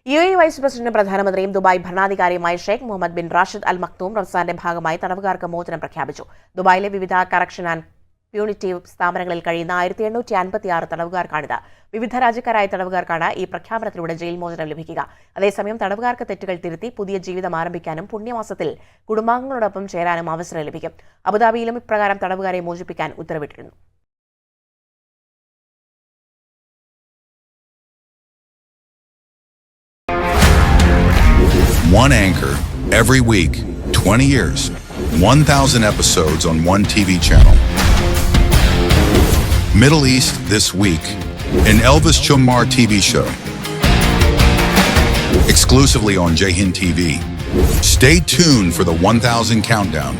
UAE vice പ്രസിഡന്റും പ്രധാനമന്ത്രിയും Dubai ഭരണാധികാരിയുമായ Sheikh Mohammed bin Rashid Al Maktoum റംസാന്റെ ഭാഗമായി തടവുകാർക്ക് മോചനം പ്രഖ്യാപിച്ചു. ദുബായിലെ വിവിധ കറക്ഷൻ ആൻഡ് പ്യൂണിറ്റീവ് സ്ഥാപനങ്ങളിൽ കഴിയുന്ന 1856 തടവുകാർക്കാണിത്. വിവിധ രാജ്യക്കാരായ തടവുകാർക്കാണ് ഈ പ്രഖ്യാപനത്തിലൂടെ ജയിൽ മോചനം ലഭിക്കുക. അതേസമയം തടവുകാർക്ക് തെറ്റുകൾ തിരുത്തി പുതിയ ജീവിതം ആരംഭിക്കാനും പുണ്യമാസത്തിൽ കുടുംബാംഗങ്ങളോടൊപ്പം ചേരാനും അവസരം ലഭിക്കും. അബുദാബിയിലും ഇപ്രകാരം തടവുകാരെ മോചിപ്പിക്കാൻ ഉത്തരവിട്ടിരുന്നു. One anchor, every week, 20 years, 1,000 episodes on one TV channel. Middle East This Week, an Elvis Chumar TV show. Exclusively on Jayhin TV. Stay tuned for the 1,000 countdown.